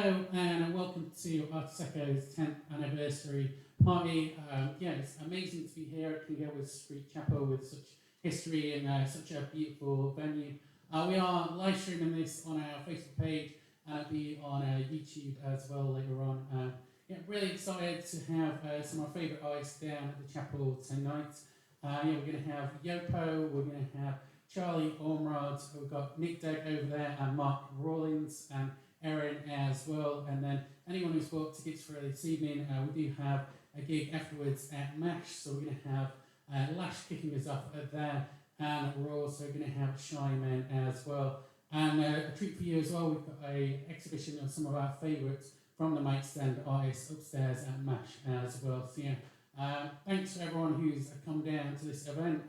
Hello and welcome to Arteseco's 10th anniversary party. It's amazing to be here at Kingawa Street Chapel with such history and such a beautiful venue. We are live streaming this on our Facebook page and it'll be on YouTube as well later on. Really excited to have some of our favourite artists down at the chapel tonight. We're going to have Yopo, we're going to have Charlie Ormrod, we've got Nick Degg over there and Mark Rawlins and Erin as well, and then anyone who's bought tickets for this evening, we do have a gig afterwards at MASH, so we're going to have Lash kicking us off there, and we're also going to have Shy Men as well. And a treat for you as well, we've got an exhibition of some of our favourites from the Mic Stand artists upstairs at MASH as well. So thanks to everyone who's come down to this event.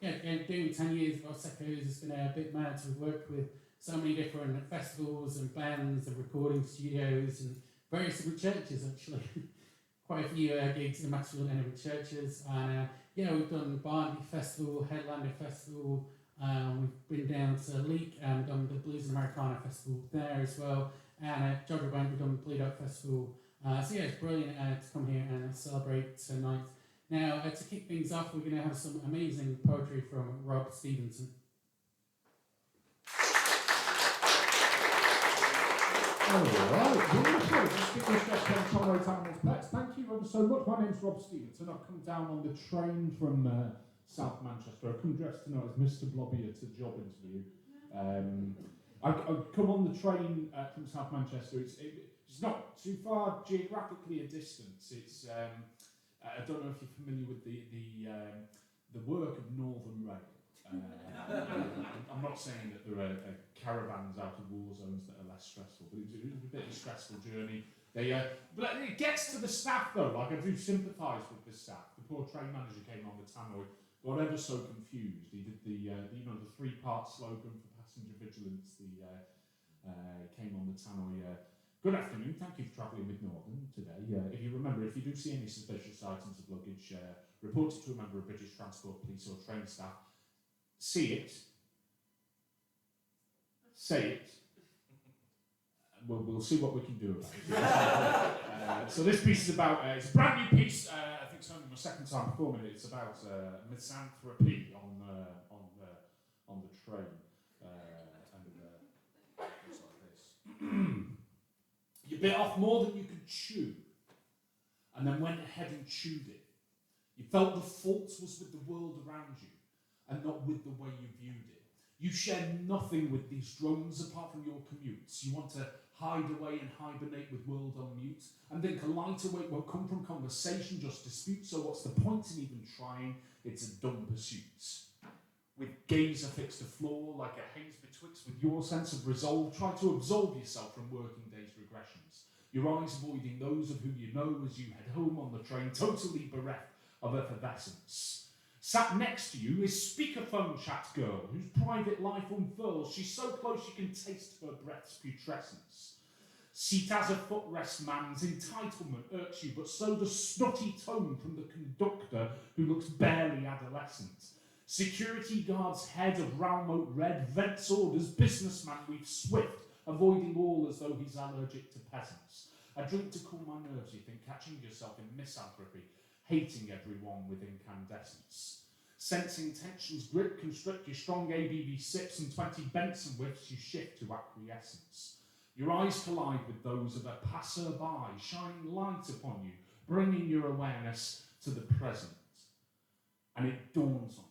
Doing 10 years of Arteseco's has been a bit mad. We've worked with so many different festivals and bands and recording studios and various different churches actually. Quite a few gigs in Maxfield and different churches. And we've done Barnby Festival, Headlander Festival. We've been down to Leek and done the Blues and Americana Festival there as well. And at Jodrell Bank we've done the Bleed Out Festival. It's brilliant to come here and celebrate tonight. Now, to kick things off, we're going to have some amazing poetry from Rob Steventon. Alright, wonderful. Distinguished guests and Conway Animals Pets, thank you ever so much. My name's Rob Stevenson. I've come down on the train from South Manchester. I've come dressed tonight as Mr. Blobby at a job interview. I've come on the train from South Manchester. It's not too far geographically a distance. It's I don't know if you're familiar with the work of Northern Rail. I'm not saying that there are caravans out of war zones that are less stressful, but it was a bit of a stressful journey. But it gets to the staff though. Like I do sympathise with the staff. The poor train manager came on the tannoy, got ever so confused. He did the 3-part slogan for passenger vigilance. Came on the tannoy. Good afternoon. Thank you for travelling with Northern today. If you remember, if you do see any suspicious items of luggage, report it to a member of British Transport Police or train staff. See it, say it, and we'll see what we can do about it. So this piece is about, it's a brand new piece, I think it's only my second time performing it. It's about misanthropy on the train. And looks like this. You bit off more than you could chew, and then went ahead and chewed it. You felt the fault was with the world around you, and not with the way you viewed it. You share nothing with these drones apart from your commutes. You want to hide away and hibernate with world on mute, and think a lighter weight won't come from conversation, just dispute. So what's the point in even trying? It's a dumb pursuit. With gaze affixed to floor, like a haze betwixt with your sense of resolve, try to absolve yourself from working day's regressions. Your eyes avoiding those of whom you know as you head home on the train, totally bereft of effervescence. Sat next to you is speakerphone chat girl, whose private life unfurls. She's so close you can taste her breath's putrescence. Seat as a footrest man's entitlement irks you, but so does snotty tone from the conductor who looks barely adolescent. Security guard's head of Ralmote red vents orders, businessman we've swift, avoiding all as though he's allergic to peasants. A drink to cool my nerves, you think, catching yourself in misanthropy, hating everyone with incandescence. Sensing tension's grip, constrict your strong ABV sips and 20 Benson whiffs, you shift to acquiescence. Your eyes collide with those of a passer-by, shining light upon you, bringing your awareness to the present. And it dawns on you.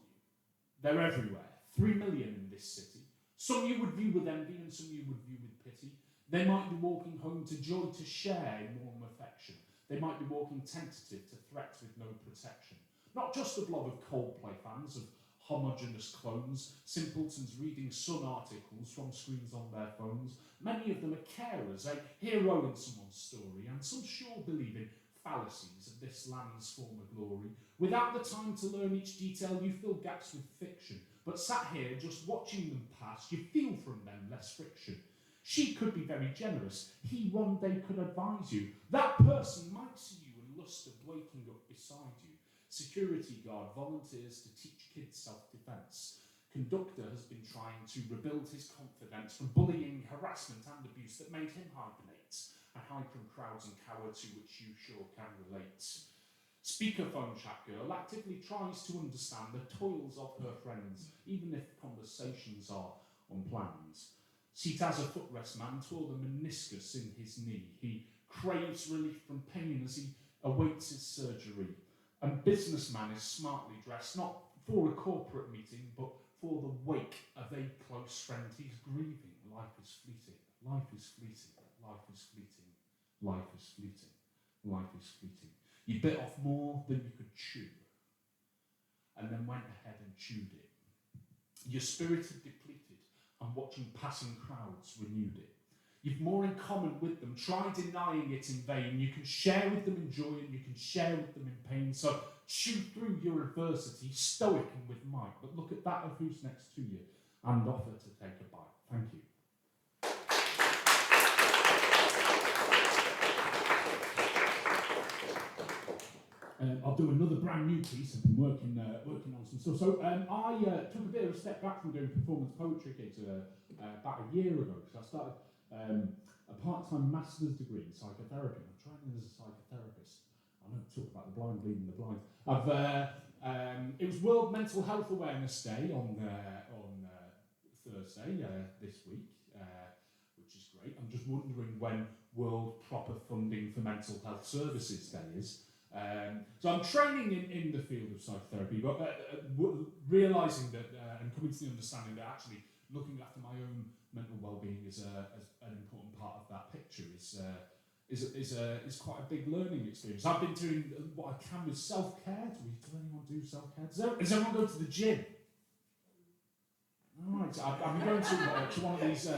They're everywhere, 3 million in this city. Some you would view with envy and some you would view with pity. They might be walking home to joy to share in warm affection. They might be walking tentative to threat with no protection. Not just a blob of Coldplay fans, of homogenous clones, simpletons reading Sun articles from screens on their phones. Many of them are carers, a hero in someone's story, and some sure believe in fallacies of this land's former glory. Without the time to learn each detail, you fill gaps with fiction. But sat here, just watching them pass, you feel from them less friction. She could be very generous. He one day could advise you. That person might see you and lust of waking up beside you. Security guard volunteers to teach kids self-defence. Conductor has been trying to rebuild his confidence from bullying, harassment and abuse that made him hibernate. and hide from crowds and cower, to which you sure can relate. Speakerphone chat girl actively tries to understand the toils of her friends, even if conversations are unplanned. Seat as a footrest man tore the meniscus in his knee. He craves relief from pain as he awaits his surgery. And businessman is smartly dressed, not for a corporate meeting, but for the wake of a close friend. He's grieving. Life is fleeting. Life is fleeting. Life is fleeting. Life is fleeting. Life is fleeting. You bit off more than you could chew, and then went ahead and chewed it. Your spirit had depleted, and watching passing crowds renewed it. You've more in common with them. Try denying it in vain. You can share with them in joy, and you can share with them in pain. So chew through your adversity, stoic and with might, but look at that of who's next to you, and offer to take a bite. Thank you. I'll do another brand new piece. I've been working on some stuff. So I took a bit of a step back from doing performance poetry gigs about a year ago, because I started a part-time master's degree in psychotherapy. I'm training as a psychotherapist. I know I talk about the blind leading the blind. It was World Mental Health Awareness Day on Thursday this week, which is great. I'm just wondering when World Proper Funding for Mental Health Services Day is. So I'm training in the field of psychotherapy, but realising that and coming to the understanding that actually looking after my own mental well-being is an important part of that picture is quite a big learning experience. I've been doing what I can with self-care. Does anyone do self-care? Does everyone go to the gym? All right, I've been going to one of these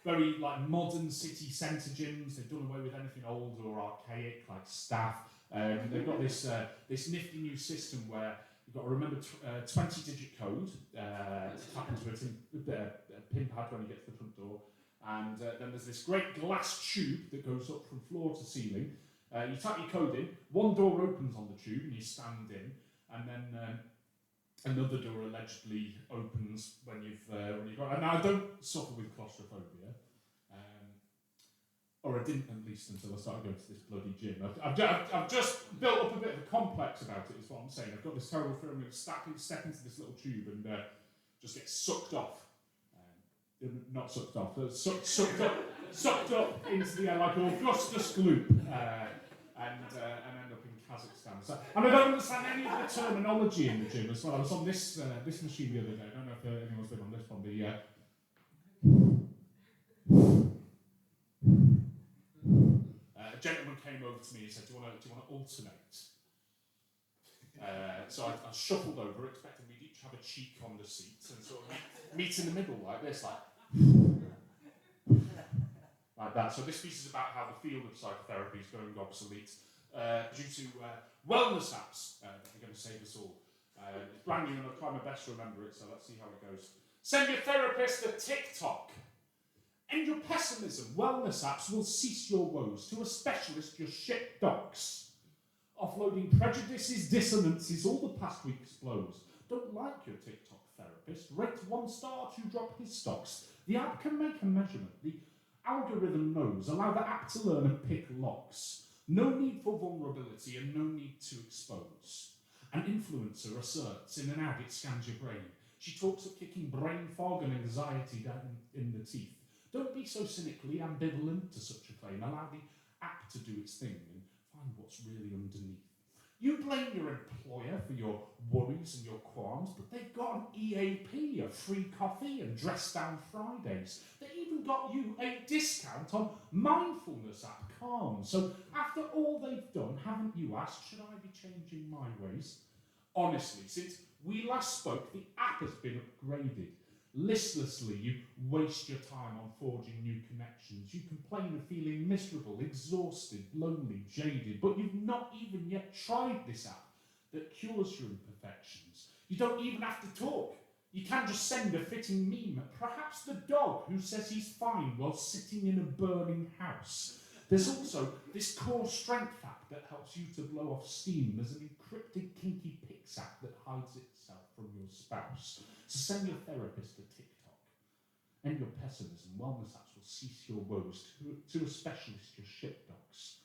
very like modern city centre gyms. They've done away with anything old or archaic, like staff. They've got this nifty new system where you've got to remember 20-digit code to tap into a pin pad when you get to the front door. And then there's this great glass tube that goes up from floor to ceiling. You type your code in, one door opens on the tube and you stand in, and then another door allegedly opens when you've got. And now I don't suffer with claustrophobia. Or I didn't, at least, until I started going to this bloody gym. I've just built up a bit of a complex about it, is what I'm saying. I've got this terrible feeling of step into this little tube and just get sucked off. Not sucked off, sucked up into the air like Augustus Gloop and end up in Kazakhstan. So, and I don't understand any of the terminology in the gym as well. I was on this machine the other day. I don't know if anyone's been on this one. A gentleman came over to me and said, do you want to alternate? So I shuffled over, expecting we'd each have a cheek on the seat and sort of meet in the middle like this, like that. So this piece is about how the field of psychotherapy is going obsolete due to wellness apps that are going to save us all. It's brand new and I'll try my best to remember it, so let's see how it goes. Send your therapist a TikTok. End your pessimism. Wellness apps will cease your woes. To a specialist, your shit docs. Offloading prejudices, dissonances, all the past week's blows. Don't like your TikTok therapist? Rate 1 star to drop his stocks. The app can make a measurement. The algorithm knows. Allow the app to learn and pick locks. No need for vulnerability and no need to expose. An influencer asserts in an ad it scans your brain. She talks of kicking brain fog and anxiety down in the teeth. Don't be so cynically ambivalent to such a claim. Allow the app to do its thing and find what's really underneath. You blame your employer for your worries and your qualms, but they've got an EAP, a free coffee and dress down Fridays. They even got you a discount on mindfulness app Calm. So after all they've done, haven't you asked, should I be changing my ways? Honestly, since we last spoke, the app has been upgraded. Listlessly, you waste your time on forging new connections. You complain of feeling miserable, exhausted, lonely, jaded, but you've not even yet tried this app that cures your imperfections. You don't even have to talk. You can just send a fitting meme. Perhaps the dog who says he's fine while sitting in a burning house. There's also this core strength app that helps you to blow off steam. There's an encrypted kinky pics app that hides itself from your spouse. So send your therapist a TikTok. End your pessimism. Wellness apps will cease your woes. To a specialist, your ship docks.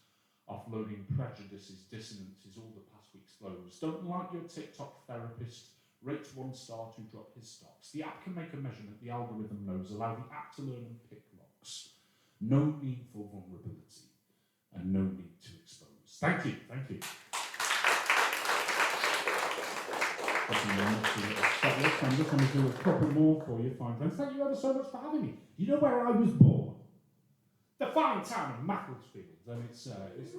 Offloading prejudices, dissonances, all the past week's flows. Don't like your TikTok therapist. Rate 1 star to drop his stocks. The app can make a measurement the algorithm knows. Allow the app to learn and pick locks. No need for vulnerability and no need to expose. Thank you, thank you. I'm just going to do a couple more for you, fine friends. Thank you ever so much for having me. You know where I was born? The fine town of Macclesfield, and it's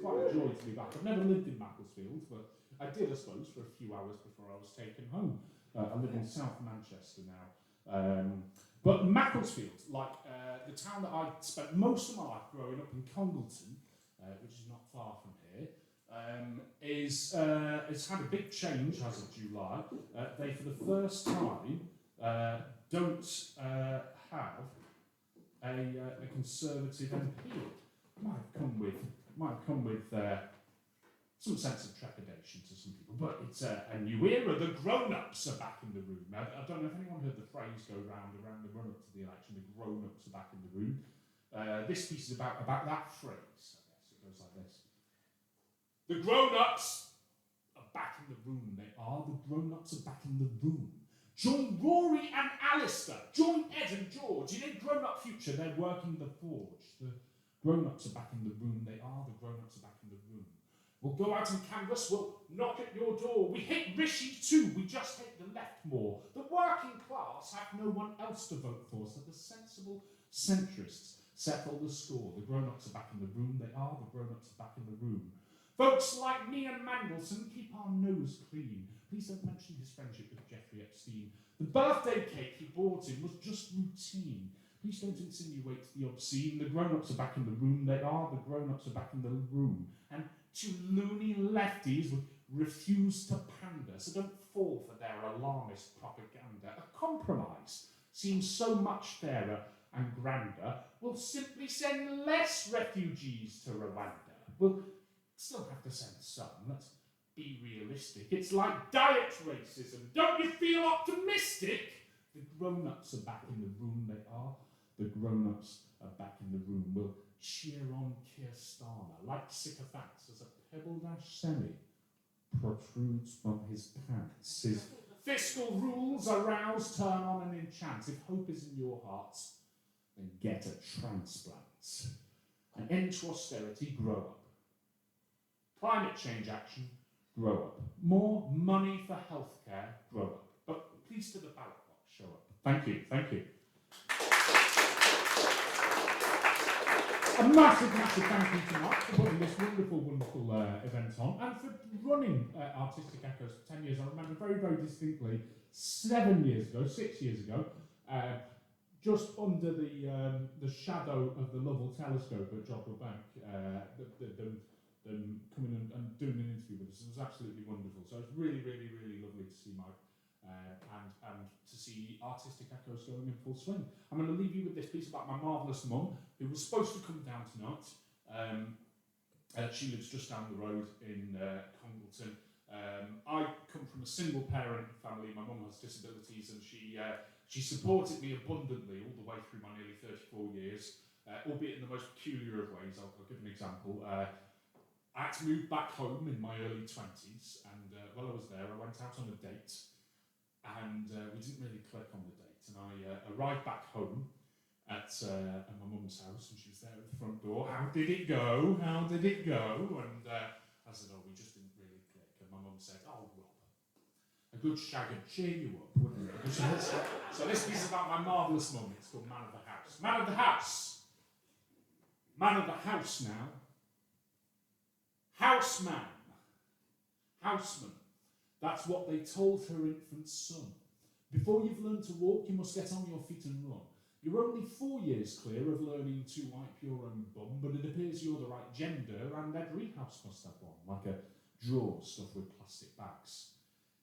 quite a joy to be back. I've never lived in Macclesfield, but I did, I suppose, for a few hours before I was taken home. I live in South Manchester now. But Macclesfield, like the town that I spent most of my life growing up in Congleton, which is not far from here, has had a big change as of July. They, for the first time, don't have a Conservative MP. Might have come with some sense of trepidation to some people, but it's a new era. The grown-ups are back in the room. I don't know if anyone heard the phrase go around the run-up to the election, the grown-ups are back in the room. This piece is about that phrase, I guess. It goes like this. The grown-ups are back in the room. They are. The grown-ups are back in the room. Join Rory and Alistair. Join Ed and George. In a grown-up future, they're working the forge. The grown-ups are back in the room. They are. The grown-ups are back in the room. We'll go out and canvass. We'll knock at your door. We hate Rishi too. We just hate the left more. The working class have no one else to vote for, so the sensible centrists settle the score. The grown-ups are back in the room. They are. The grown-ups are back in the room. Folks like me and Mandelson keep our nose clean. Please don't mention his friendship with Jeffrey Epstein. The birthday cake he bought him was just routine. Please don't insinuate the obscene. The grown-ups are back in the room. They are. The grown-ups are back in the room. And two loony lefties would refuse to pander, so don't fall for their alarmist propaganda. A compromise seems so much fairer and grander. We'll simply send less refugees to Rwanda. We'll still have to send some. Let's be realistic. It's like diet racism. Don't you feel optimistic? The grown-ups are back in the room. They are. The grown-ups are back in the room. We'll cheer on Keir Starmer like sycophants as a pebble-dash semi protrudes from his pants. His fiscal rules arouse, turn on and enchant. If hope is in your hearts, then get a transplant. An end to austerity, grow up. Climate change action, grow up. More money for healthcare, grow up. But please to the ballot box, show up. Thank you, thank you. A massive, massive thank you to Mark for putting this wonderful event on and for running Artistic Echoes for 10 years. I remember very, very distinctly 6 years ago, just under the shadow of the Lovell Telescope at Jodrell Bank, them coming and doing an interview with us. It was absolutely wonderful. So it's really, really, really lovely to see Mike and to see Artistic Echoes going in full swing. I'm going to leave you with this piece about my marvellous mum, who was supposed to come down tonight. She lives just down the road in Congleton. I come from a single parent family. My mum has disabilities, and she supported me abundantly all the way through my nearly 34 years, albeit in the most peculiar of ways. I'll give an example. I had to move back home in my early 20s, and while I was there, I went out on a date, and we didn't really click on the date. And I arrived back home at my mum's house, and she was there at the front door. How did it go? How did it go? And I said, oh, we just didn't really click. And my mum said, oh, Rob, a good shag would cheer you up, wouldn't it? So this piece is about my marvellous mum. It's called Man of the House. Man of the House. Man of the house now. Houseman. Houseman. That's what they told her infant son. Before you've learned to walk, you must get on your feet and run. You're only 4 years clear of learning to wipe your own bum, but it appears you're the right gender, and every house must have one, like a drawer stuffed with plastic bags.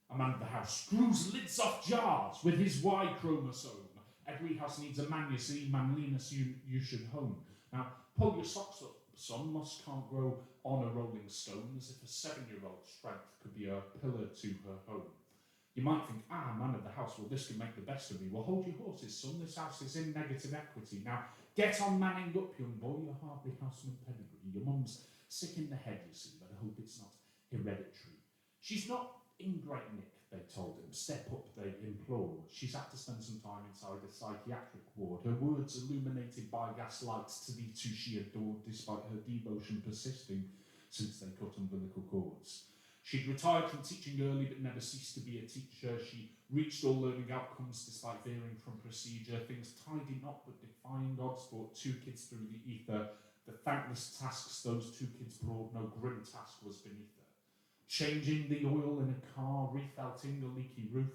A man of the house screws lids off jars with his Y chromosome. Every house needs a man, you see, manliness you should hone. Now, pull your socks up, son. Moss can't grow on a rolling stone, as if a 7-year-old's strength could be a pillar to her home. You might think, man of the house, well, this can make the best of me. Well, hold your horses, son. This house is in negative equity. Now, get on manning up, young boy. You're hardly houseman pedigree. Your mum's sick in the head, you see, but I hope it's not hereditary. She's not in great nick, they told him. Step up, they implored. She's had to spend some time inside a psychiatric ward. Her words illuminated by gaslights to the two she adored, despite her devotion persisting since they cut umbilical cords. She'd retired from teaching early but never ceased to be a teacher. She reached all learning outcomes despite veering from procedure. Things tidying up but defying odds, brought 2 kids through the ether. The thankless tasks those 2 kids brought, no grim task was beneath her. Changing the oil in a car, refelting a leaky roof,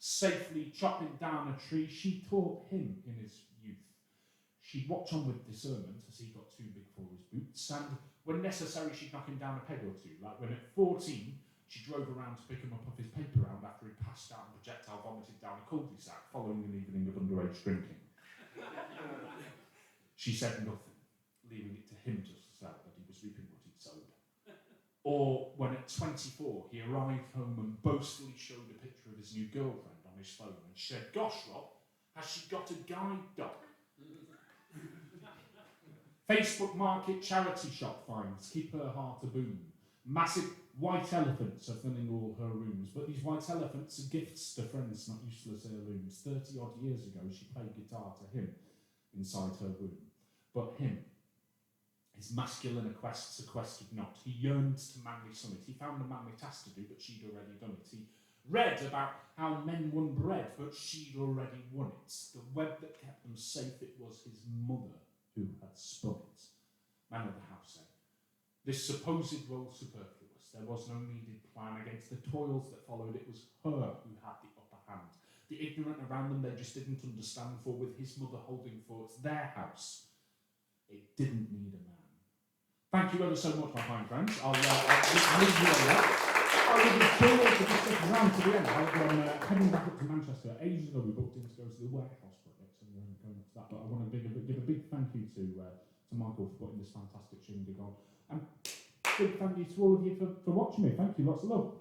safely chopping down a tree, she taught him in his youth. She'd watch on with discernment as he got too big for his boots, and when necessary she'd knock him down a peg or two, like when at 14 she drove around to pick him up off his paper round after he passed out and projectile vomited down a cul-de-sac following an evening of underage drinking. She said nothing, leaving it to him to suspect that he was reaping what he'd sowed. Or when at 24 he arrived home and boastfully showed a picture of his new girlfriend on his phone and she said, "Gosh, Rob, has she got a guide dog?" Facebook Market charity shop finds keep her heart a-boom. Massive white elephants are filling all her rooms, but these white elephants are gifts to friends, not useless heirlooms. 30-odd years ago she played guitar to him inside her room. But him, his masculine quests sequestered not. He yearned to manly summit. He found a manly task to do, but she'd already done it. He read about how men won bread, but she'd already won it. The web that kept them safe, it was his mother who had spun it. Man of the house said, this supposed role superfluous. There was no needed plan against the toils that followed. It was her who had the upper hand. The ignorant around them, they just didn't understand, for with his mother holding forth their house, it didn't need a man. Thank you ever so much, my fine friends. I'll leave you on that. I would be curious to just stick around to the end. I'm heading back up to Manchester. Ages ago we booked in to go to the warehouse project, so we're going to that. But I want to give a big thank you to Michael for putting this fantastic shindig on. And big thank you to all of you for watching me. Thank you, lots of love.